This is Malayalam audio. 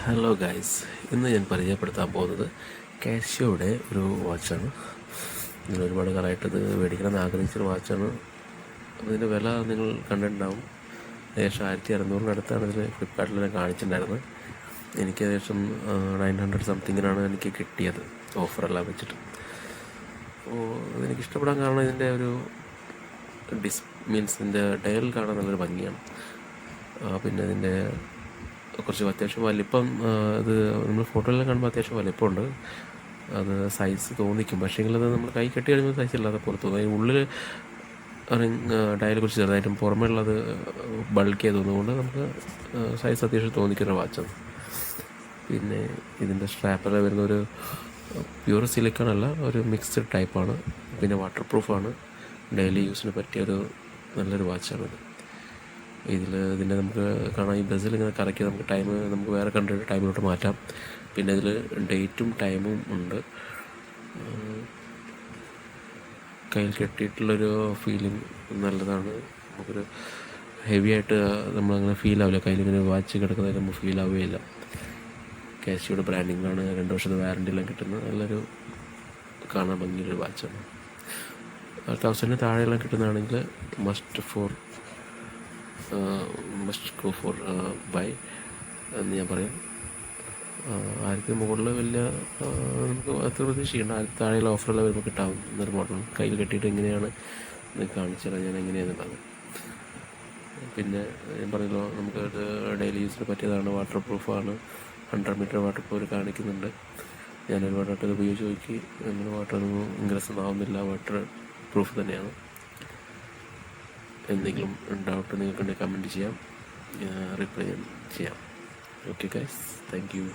ഹലോ ഗൈസ്, ഇന്ന് ഞാൻ പരിചയപ്പെടുത്താൻ പോകുന്നത് കാസിയോയുടെ ഒരു വാച്ചാണ്. ഞാൻ ഒരുപാട് കാലമായിട്ട് ഇത് മേടിക്കണമെന്ന് ആഗ്രഹിച്ചൊരു വാച്ചാണ്. അതിൻ്റെ വില നിങ്ങൾ കണ്ടിട്ടുണ്ടാവും. ഏകദേശം 1600 ഇതിൽ ഫ്ലിപ്കാർട്ടിൽ ഞാൻ കാണിച്ചിട്ടുണ്ടായിരുന്നത്. എനിക്ക് ഏകദേശം 900 സംതിങ്ങിനാണ് എനിക്ക് കിട്ടിയത്, ഓഫറെല്ലാം വെച്ചിട്ട്. അപ്പോൾ അതെനിക്കിഷ്ടപ്പെടാൻ കാരണം ഇതിൻ്റെ ഒരു ഇതിൻ്റെ ഡയൽ കാണാൻ നല്ലൊരു ഭംഗിയാണ്. പിന്നെ ഇതിൻ്റെ കുറച്ച് അത്യാവശ്യം വലിപ്പം, അത് നമ്മൾ ഫോട്ടോയിലെല്ലാം കാണുമ്പോൾ അത്യാവശ്യം വലിപ്പമുണ്ട്. അത് സൈസ് തോന്നിക്കും, പക്ഷേങ്കിൽ അത് നമ്മൾ കൈ കെട്ടി കഴിയുമ്പോൾ സൈസ് ഇല്ലാതെ പുറത്ത് തോന്നും. അതിന് ഉള്ളിൽ ഡയൽ കുറച്ച് ചെറുതായിട്ടും പുറമേ ഉള്ളത് ബൾക്ക് തോന്നുന്നതുകൊണ്ട് നമുക്ക് സൈസ് അത്യാവശ്യം തോന്നിക്കുന്ന വാച്ചാണ്. പിന്നെ ഇതിൻ്റെ സ്ട്രാപ്പെല്ലാം വരുന്നൊരു പ്യൂർ സിലിക്കൺ അല്ല, ഒരു മിക്സ്ഡ് ടൈപ്പാണ്. പിന്നെ വാട്ടർ പ്രൂഫാണ്. ഡെയിലി യൂസിന് പറ്റിയൊരു നല്ലൊരു വാച്ചാണിത്. ഇതിൻ്റെ നമുക്ക് കാണാം, ഈ ബസ്സിൽ ഇങ്ങനെ കറക്കി നമുക്ക് ടൈം നമുക്ക് വേറെ കണ്ടിട്ട് ടൈമിലോട്ട് മാറ്റാം. പിന്നെ ഇതിൽ ഡേറ്റും ടൈമും ഉണ്ട്. കയ്യിൽ കെട്ടിയിട്ടുള്ളൊരു ഫീലിംഗ് നല്ലതാണ്. നമുക്കൊരു ഹെവി ആയിട്ട് നമ്മളങ്ങനെ ഫീൽ ആവില്ല. കയ്യിലിങ്ങനെ വാച്ച് കിടക്കുന്നതായിട്ട് നമുക്ക് ഫീൽ ആവുകയില്ല. കാസിയോയുടെ ബ്രാൻഡിങ്ങിലാണ് 2 വർഷത്തെ വാറണ്ടിയെല്ലാം കിട്ടുന്നത്. നല്ലൊരു കാണാൻ ഭംഗിയുള്ളൊരു വാച്ചാണ്. 1000 താഴെയെല്ലാം കിട്ടുന്നതാണെങ്കിൽ മസ്റ്റ് ഗോ ഫോർ ബൈ എന്ന് ഞാൻ പറയും. 1000 മുകളിൽ വലിയ നമുക്ക് അത്ര പ്രതീക്ഷിക്കേണ്ട. 1000 താഴെയുള്ള ഓഫറെല്ലാം വരുമ്പോൾ കിട്ടാവുന്നൊരു മോഡൽ. കയ്യിൽ കെട്ടിയിട്ട് എങ്ങനെയാണ് കാണിച്ചു തരാം ഞാൻ എങ്ങനെയാണെന്നുള്ളത്. പിന്നെ ഞാൻ പറഞ്ഞല്ലോ, നമുക്ക് ഡെയിലി യൂസിന് പറ്റിയതാണ്. വാട്ടർ പ്രൂഫാണ്. 100 മീറ്റർ വാട്ടർ പ്രൂഫ് കാണിക്കുന്നുണ്ട്. ഞാൻ ഒരുപാടായിട്ട് ഇത് ഉപയോഗിച്ച് നോക്കി. അങ്ങനെ വാട്ടറൊന്നും ഇൻഗ്രസ് ആവുന്നില്ല. വാട്ടർ പ്രൂഫ് തന്നെയാണ്. എന്തെങ്കിലും ഡൗട്ട് നിങ്ങൾക്കുണ്ടെങ്കിൽ കമൻറ്റ് ചെയ്യാം, റിപ്ലൈ ചെയ്യാം. Okay guys, thank you.